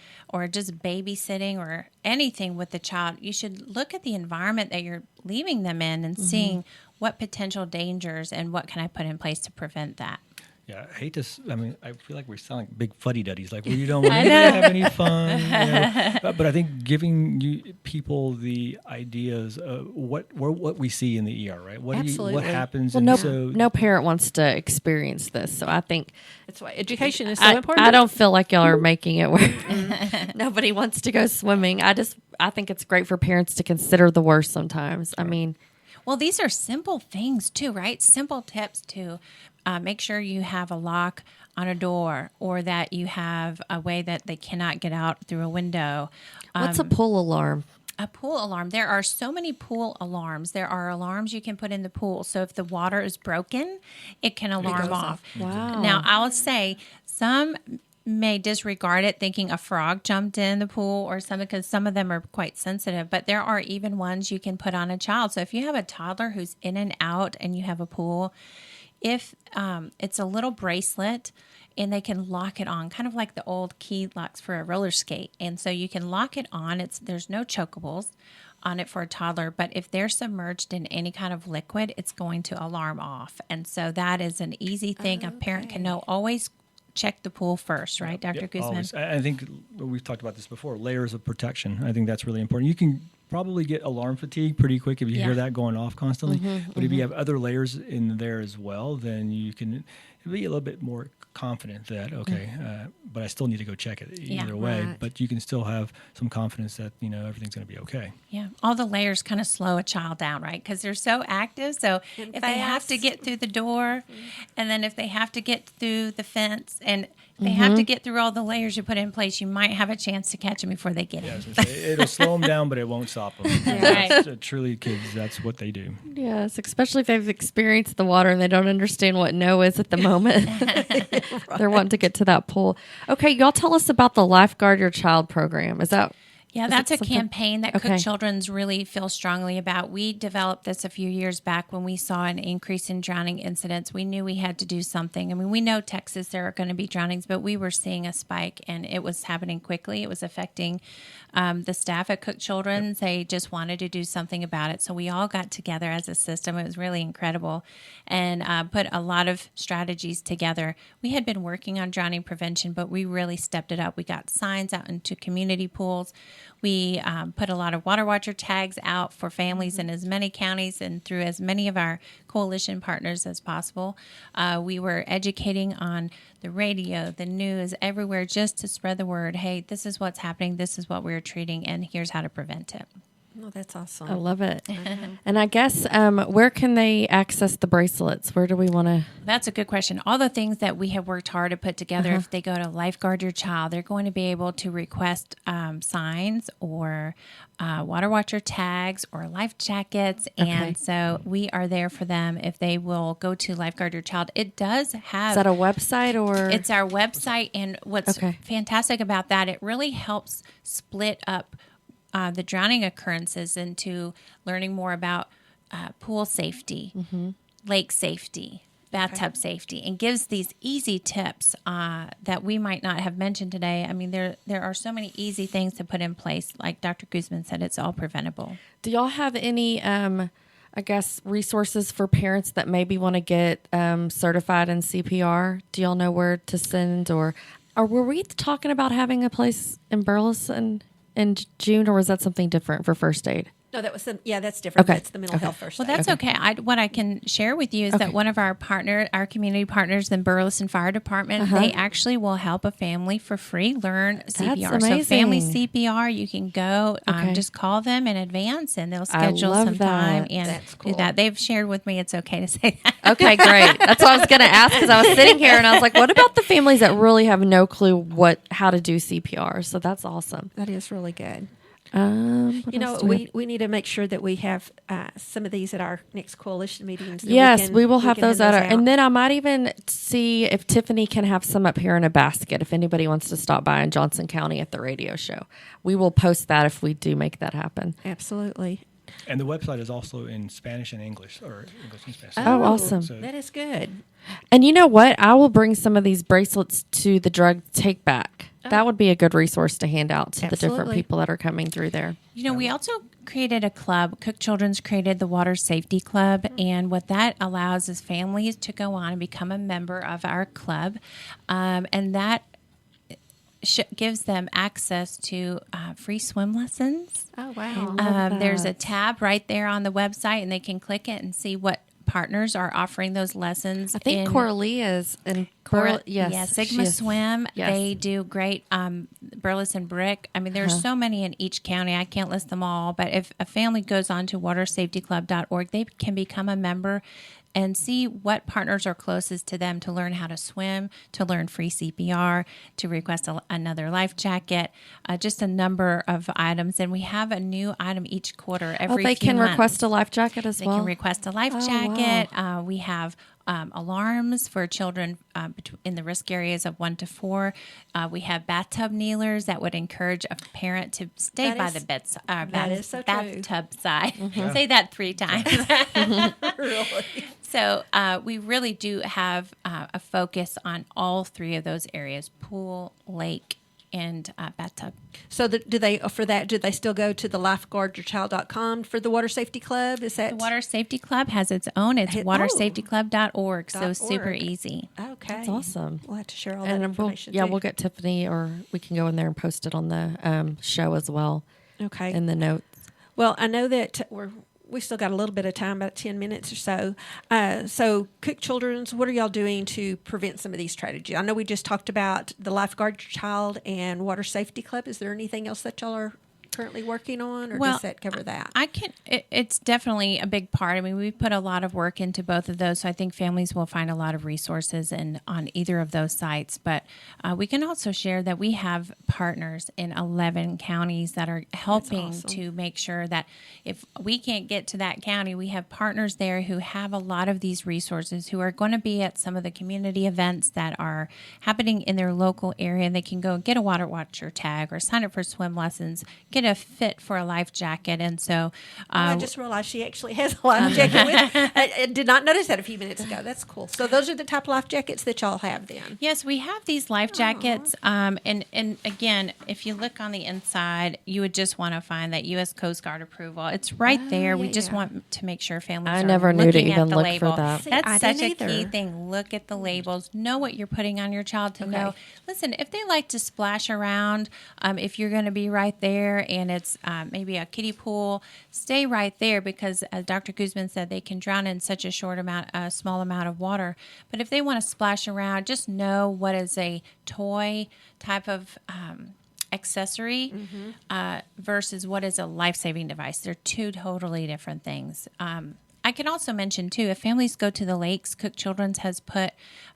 just babysitting or anything with the child, you should look at the environment that you're leaving them in and seeing what potential dangers and what can I put in place to prevent that. Yeah, I hate this. I mean, I feel like we're sounding like big fuddy-duddies. Like, well, you don't want to have any fun. You know? But I think giving people the ideas of what we see in the ER, right? What happens? Well, no parent wants to experience this, so I think that's why education is so important. I don't feel like y'all are making it where nobody wants to go swimming. I think it's great for parents to consider the worst sometimes. I mean, well, these are simple things too, right? Simple tips to make sure you have a lock on a door or that you have a way that they cannot get out through a window. What's a pool alarm? A pool alarm. There are so many pool alarms. There are alarms you can put in the pool. So if the water is broken, it can alarm off. Wow. Now, I'll say some may disregard it thinking a frog jumped in the pool or something because some of them are quite sensitive, but there are even ones you can put on a child. So if you have a toddler who's in and out and you have a pool, if it's a little bracelet and they can lock it on, kind of like the old key locks for a roller skate. And so you can lock it on. There's no chokables on it for a toddler, but if they're submerged in any kind of liquid, it's going to alarm off. And so that is an easy thing a parent can know. Always check the pool first, right, Dr. Guzman? Always. I think we've talked about this before, layers of protection. I think that's really important. You can probably get alarm fatigue pretty quick if you hear that going off constantly. But if you have other layers in there as well, then you can be a little bit more confident that, but I still need to go check it either way. Right. But you can still have some confidence that, everything's going to be okay. Yeah. All the layers kind of slow a child down, right? Because they're so active. So if they have to get through the door and then if they have to get through the fence and they have to get through all the layers you put in place, you might have a chance to catch them before they get in. It'll slow them down, but it won't stop them. Right. Truly, kids, that's what they do. Yes, especially if they've experienced the water and they don't understand what no is at the moment. They're wanting to get to that pool. Okay, y'all tell us about the Lifeguard Your Child program. That's a campaign that Cook Children's really feel strongly about. We developed this a few years back when we saw an increase in drowning incidents. We knew we had to do something. I mean, we know Texas, there are going to be drownings, but we were seeing a spike and it was happening quickly. It was affecting the staff at Cook Children's. They just wanted to do something about it. So we all got together as a system. It was really incredible and put a lot of strategies together. We had been working on drowning prevention, but we really stepped it up. We got signs out into community pools. We put a lot of water watcher tags out for families in as many counties and through as many of our coalition partners as possible. We were educating on the radio, the news, everywhere just to spread the word. Hey, this is what's happening. This is what we're treating, and here's how to prevent it. Oh, that's awesome. I love it. And I guess where can they access the bracelets? Where do we want to? That's a good question. All the things that we have worked hard to put together, if they go to Lifeguard Your Child, they're going to be able to request signs or water watcher tags or life jackets. And so we are there for them if they will go to Lifeguard Your Child. It does have... Is that a website or? It's our website. And what's fantastic about that, it really helps split up the drowning occurrences into learning more about pool safety, lake safety, bathtub safety, and gives these easy tips that we might not have mentioned today. I mean, there are so many easy things to put in place. Like Dr. Guzman said, it's all preventable. Do y'all have any, resources for parents that maybe want to get certified in CPR? Do y'all know where to send? Or were we talking about having a place in Burleson in June, or was that something different for first aid? No, that was that's different. Okay. That's the mental health first. Well, aid. that's okay. What I can share with you is that one of our community partners, the Burleson Fire Department, they actually will help a family for free learn CPR. amazing. So family CPR, you can go, just call them in advance, and they'll schedule love some time that. and That's cool. do that. They've shared with me it's okay to say that. Okay, great. That's what I was going to ask because I was sitting here and I was like, what about the families that really have no clue how to do CPR? So that's awesome. That is really good. What You know, else do we have? we need to make sure that we have some of these at our next coalition meetings. and Yes, we will have can those hand at our, out. and then I might even see if Tiffany can have some up here in a basket if anybody wants to stop by in Johnson County at the radio show. We will post that if we do make that happen. Absolutely. And the website is also in Spanish and English, or English and Spanish. Oh, awesome. So That is good. And you know what? I will bring some of these bracelets to the drug take back. That would be a good resource to hand out to the different Absolutely. people that are coming through there. You know, we also created a club. Cook Children's created the Water Safety Club, and what that allows is families to go on and become a member of our club, and that gives them access to free swim lessons. Oh, wow. There's a tab right there on the website, and they can click it and see what partners are offering those lessons. I think Coralie is in Sigma she is. Swim. Yes. They do great. Burleson Brick. I mean, there's so many in each county. I can't list them all, but if a family goes on to watersafetyclub.org, they can become a member and see what partners are closest to them to learn how to swim, to learn free CPR, to request another life jacket, just a number of items. And we have a new item each quarter. Every they few can months. request a life jacket as well. They can request a life jacket. We have alarms for children in the risk areas of 1 to 4. We have bathtub kneelers that would encourage a parent to stay by the bedside. That is so true. Bathtub side. Say that 3 times. Really? So we really do have a focus on all 3 of those areas: pool, lake, and bathtub. So do they still go to the lifeguardyourchild.com for the Water Safety Club? Is that The Water Safety Club has its own. It's watersafetyclub.org, so super easy. Okay. That's awesome. We'll have to share all that And information. we'll get Tiffany, or we can go in there and post it on the show as well. Okay. In the notes. Well, I know that we still got a little bit of time, about 10 minutes or so. So Cook Children's, what are y'all doing to prevent some of these tragedies? I know we just talked about the Lifeguard Your Child and Water Safety Club. Is there anything else that y'all are currently working on, or does that cover that? It's definitely a big part. I mean, we put a lot of work into both of those, so I think families will find a lot of resources on either of those sites. But we can also share that we have partners in 11 counties that are helping to make sure that if we can't get to that county, we have partners there who have a lot of these resources, who are going to be at some of the community events that are happening in their local area. And they can go get a Water Watcher tag or sign up for swim lessons, get a fit for a life jacket. And so I just realized she actually has a life jacket with. I did not notice that a few minutes ago. That's cool. So those are the type of life jackets that y'all have then? Yes, we have these life jackets. And again, if you look on the inside, you would just want to find that U.S. Coast Guard approval. It's right there. We just want to make sure families I are never knew to looking at even the look label. for that. See, That's I such a didn't key either. thing. Look at the labels. Know what you're putting on your child to know. Listen, if they like to splash around, if you're going to be right there and it's maybe a kiddie pool, stay right there, because as Dr. Guzman said, they can drown in such a small amount of water. But if they want to splash around, just know what is a toy type of accessory versus what is a life-saving device. They're 2 totally different things. I can also mention, too, if families go to the lakes, Cook Children's has put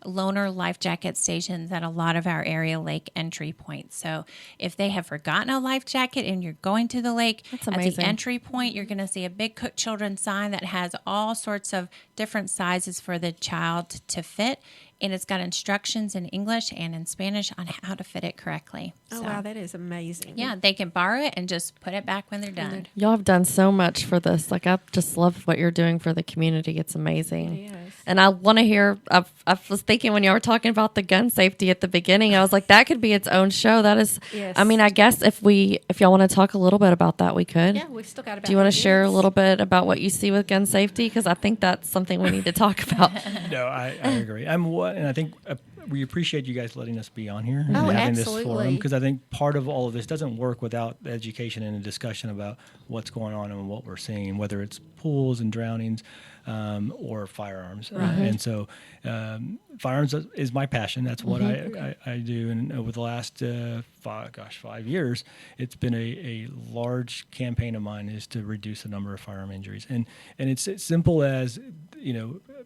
loaner life jacket stations at a lot of our area lake entry points. So if they have forgotten a life jacket and you're going to the lake, at the entry point, you're going to see a big Cook Children's sign that has all sorts of different sizes for the child to fit. And it's got instructions in English and in Spanish on how to fit it correctly. Oh, wow, that is amazing. Yeah, they can borrow it and just put it back when they're done. Y'all have done so much for this. Like, I just love what you're doing for the community. It's amazing. It is. And I want to hear, I was thinking when y'all were talking about the gun safety at the beginning, I was like, that could be its own show. That is, Yes. I mean, I guess if y'all want to talk a little bit about that, we could. Yeah, we've still got about Do you want to 8 share a minutes. little bit about what you see with gun safety? Because I think that's something we need to talk about. No, I agree. And I think we appreciate you guys letting us be on here and Oh, having absolutely. this forum, because I think part of all of this doesn't work without education and a discussion about what's going on and what we're seeing, whether it's pools and drownings or firearms. And so firearms is my passion. That's what I do. And over the last 5 years, it's been a large campaign of mine is to reduce the number of firearm injuries. And it's as simple as,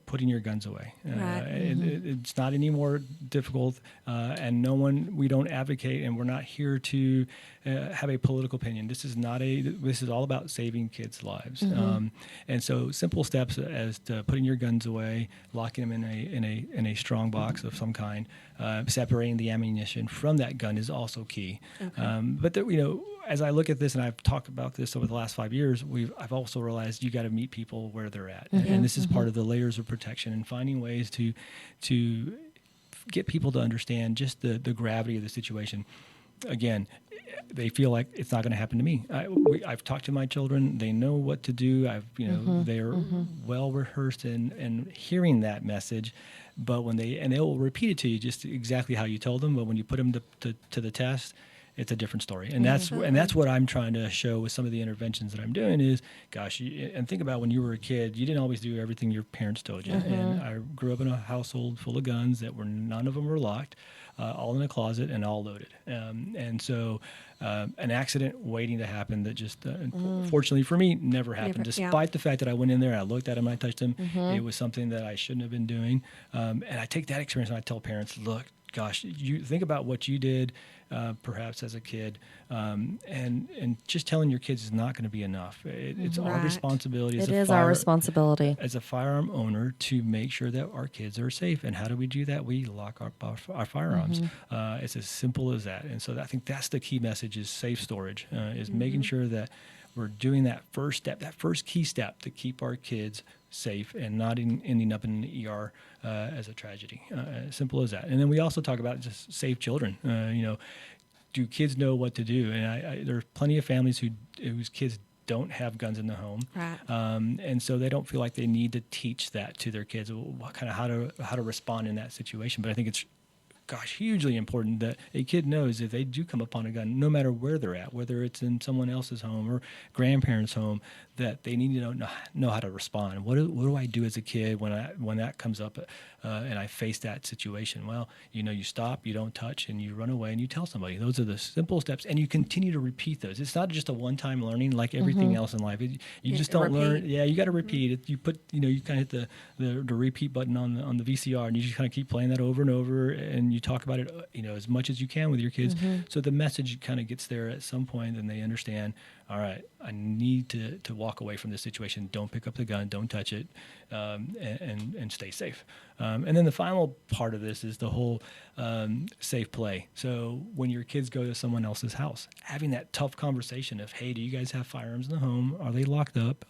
putting your guns away. It's not any more difficult, and we don't advocate, and we're not here to have a political opinion. This is all about saving kids' lives. And so simple steps as to putting your guns away, locking them in a strong box of some kind, separating the ammunition from that gun is also key. But as I look at this, and I've talked about this over the last 5 years, I've also realized you got to meet people where they're at, and this is part of the layers of protection and finding ways to get people to understand just the gravity of the situation. Again, they feel like it's not going to happen to me. I've talked to my children; they know what to do. They're well rehearsed in hearing that message. But when they'll repeat it to you just exactly how you told them. But when you put them to the test, it's a different story. And that's what I'm trying to show with some of the interventions that I'm doing is, gosh, and think about when you were a kid, you didn't always do everything your parents told you. And I grew up in a household full of guns that none of them were locked, all in a closet and all loaded. And so an accident waiting to happen that just, fortunately for me, never happened. Despite the fact that I went in there and I looked at him, I touched him, it was something that I shouldn't have been doing. And I take that experience and I tell parents, look, gosh, you think about what you did perhaps as a kid, and just telling your kids is not going to be enough. It's our responsibility. Our responsibility as a firearm owner to make sure that our kids are safe. And how do we do that? We lock up our firearms. It's as simple as that. And so I think that's the key message: is safe storage. Is making sure that we're doing that first step, that first key step to keep our kids safe and not ending up in an ER as a tragedy. Simple as that. And then we also talk about just safe children. Do kids know what to do? And there are plenty of families whose kids don't have guns in the home, and so they don't feel like they need to teach that to their kids, how to respond in that situation. But I think it's hugely important that a kid knows if they do come upon a gun, no matter where they're at, whether it's in someone else's home or grandparents' home, that they need to know how to respond. What do I do as a kid when that comes up and I face that situation? Well, you stop, you don't touch, and you run away and you tell somebody. Those are the simple steps, and you continue to repeat those. It's not just a one-time learning like everything else in life. You just don't learn. Yeah, you got to repeat it. You put, you kind of hit the repeat button on the VCR, and you just kind of keep playing that over and over, and you talk about it, as much as you can with your kids. So the message kind of gets there at some point, and they understand, all right, I need to walk away from this situation. Don't pick up the gun. Don't touch it, and stay safe. And then the final part of this is the whole safe play. So when your kids go to someone else's house, having that tough conversation of, hey, do you guys have firearms in the home? Are they locked up?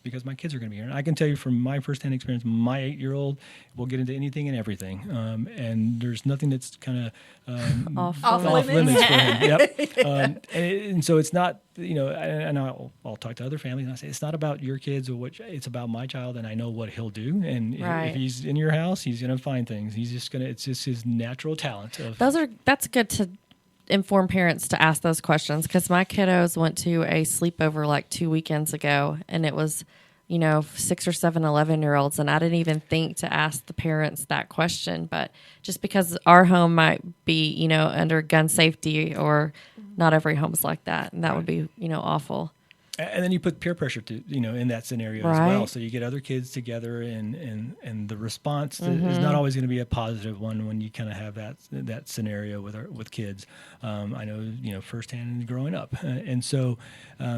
Because my kids are going to be here. And I can tell you from my firsthand experience, my 8-year-old will get into anything and everything. And there's nothing that's kind of off limits for him. Yep. And so it's not, and I'll talk to other families and I say, it's not about your kids it's about my child, and I know what he'll do. And if he's in your house, he's going to find things. It's just his natural talent. That's good to inform parents to ask those questions, because my kiddos went to a sleepover like 2 weekends ago, and it was 6 or 7 11-year-olds, and I didn't even think to ask the parents that question. But just because our home might be under gun safety, or not every home's like that, and that would be awful. And then you put peer pressure to in that scenario as well. So you get other kids together, and the response is not always going to be a positive one when you kind of have that scenario with kids. I know firsthand growing up, and so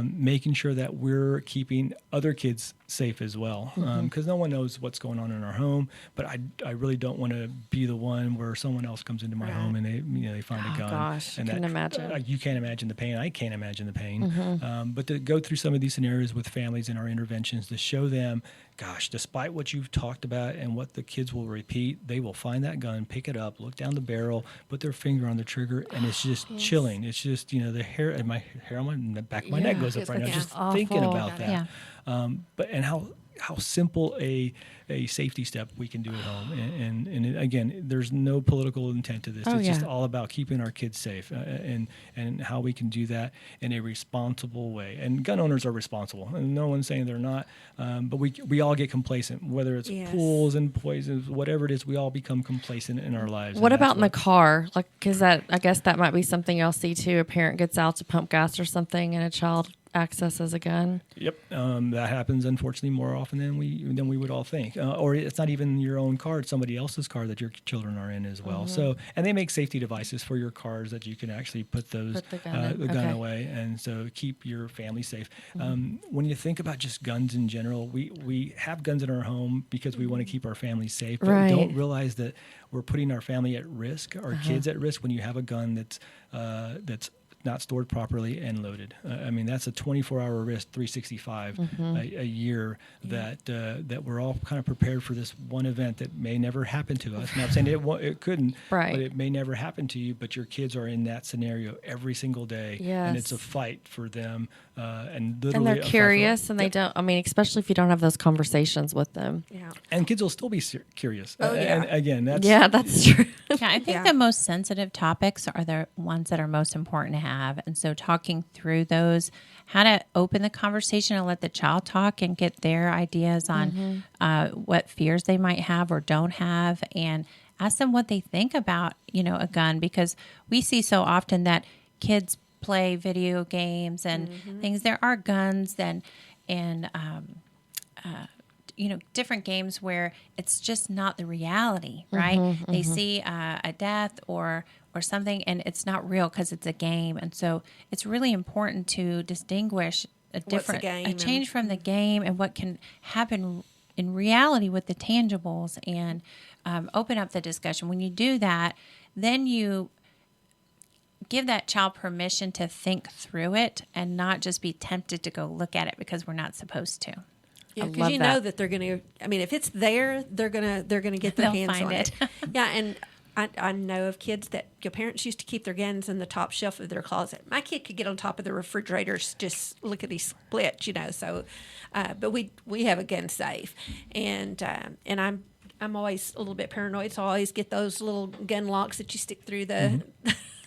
making sure that we're keeping other kids safe as well, because no one knows what's going on in our home. But I really don't want to be the one where someone else comes into my home and they find a gun. Gosh, I can imagine. You can't imagine the pain. I can't imagine the pain. But to go through some of these scenarios with families in our interventions to show them, gosh, despite what you've talked about and what the kids will repeat, they will find that gun, pick it up, look down the barrel, put their finger on the trigger, and it's just chilling. It's just, the hair on the back of my neck goes up right now, just thinking about that. But how how simple a safety step we can do at home. And again, there's no political intent to this. It's just all about keeping our kids safe and how we can do that in a responsible way. And gun owners are responsible, and no one's saying they're not. But we all get complacent, whether it's pools and poisons, whatever it is. We all become complacent in our lives. What about in the car? Like, because I guess that might be something else. See too. A parent gets out to pump gas or something, and a child accesses a gun. Yep, that happens unfortunately more often than we would all think. Or it's not even your own car; it's somebody else's car that your children are in as well. So, and they make safety devices for your cars that you can actually put the gun away, and so keep your family safe. When you think about just guns in general, we have guns in our home because we want to keep our family safe, but we don't realize that we're putting our family at risk, our kids at risk, when you have a gun that's not stored properly and loaded. I mean, that's a 24-hour risk, 365 a year that we're all kind of prepared for this one event that may never happen to us. I'm not saying it couldn't, but it may never happen to you, but your kids are in that scenario every single day, and it's a fight for them. And they're curious, and they don't, I mean, especially if you don't have those conversations with them. Yeah. And kids will still be curious. And again, that's true. I think the most sensitive topics are the ones that are most important to have. And so talking through those, how to open the conversation and let the child talk and get their ideas on what fears they might have or don't have, and ask them what they think about, a gun, because we see so often that kids play video games and things. There are guns and different games where it's just not the reality, right? They see a death or something, and it's not real because it's a game. And so it's really important to distinguish a change from the game and what can happen in reality with the tangibles, and open up the discussion. When you do that, then you give that child permission to think through it and not just be tempted to go look at it because we're not supposed to. Yeah, because know that they're going to. I mean, if it's there, they're gonna get their hands on it. Yeah, and I know of kids that your parents used to keep their guns in the top shelf of their closet. My kid could get on top of the refrigerators, just lickety split, So, but we have a gun safe, and I'm always a little bit paranoid, so I always get those little gun locks that you stick through the.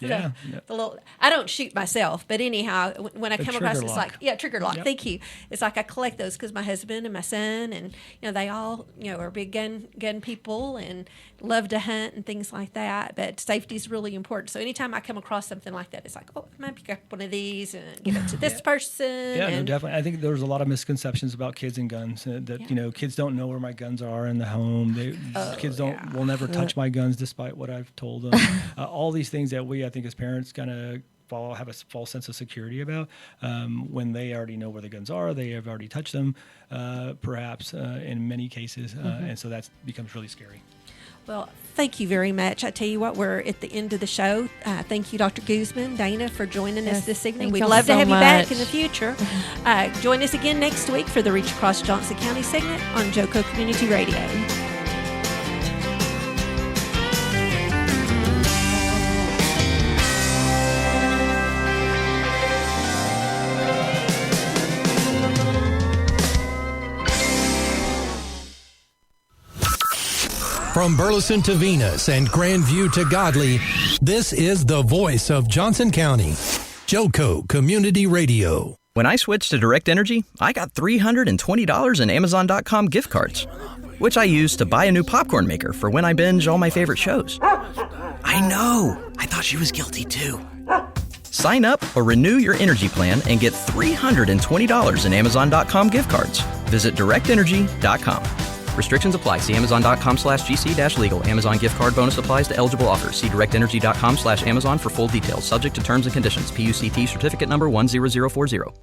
The little. I don't shoot myself, but anyhow, when I come across, it's like trigger lock. Yep. Thank you. It's like I collect those because my husband and my son and they all are big gun people and love to hunt and things like that. But safety is really important. So anytime I come across something like that, it's like, I might pick up one of these and give it to this person. Yeah, no, definitely. I think there's a lot of misconceptions about kids and guns. That kids don't know where my guns are in the home. Kids will never touch my guns, despite what I've told them. All these things that I think as parents kind of have a false sense of security about when they already know where the guns are. They have already touched them, perhaps in many cases, and so that becomes really scary. Well, thank you very much. I tell you what, we're at the end of the show. Thank you, Dr. Guzman, Dana, for joining us this evening. We'd love to have you back in the future. Join us again next week for the Reach Across Johnson County segment on JoCo Community Radio. From Burleson to Venus and Grandview to Godley, this is the voice of Johnson County, JoCo Community Radio. When I switched to Direct Energy, I got $320 in Amazon.com gift cards, which I used to buy a new popcorn maker for when I binge all my favorite shows. I know! I thought she was guilty too. Sign up or renew your energy plan and get $320 in Amazon.com gift cards. Visit directenergy.com. Restrictions apply. See Amazon.com/GC-legal. Amazon gift card bonus applies to eligible offers. See directenergy.com/Amazon for full details. Subject to terms and conditions. PUCT certificate number 10040.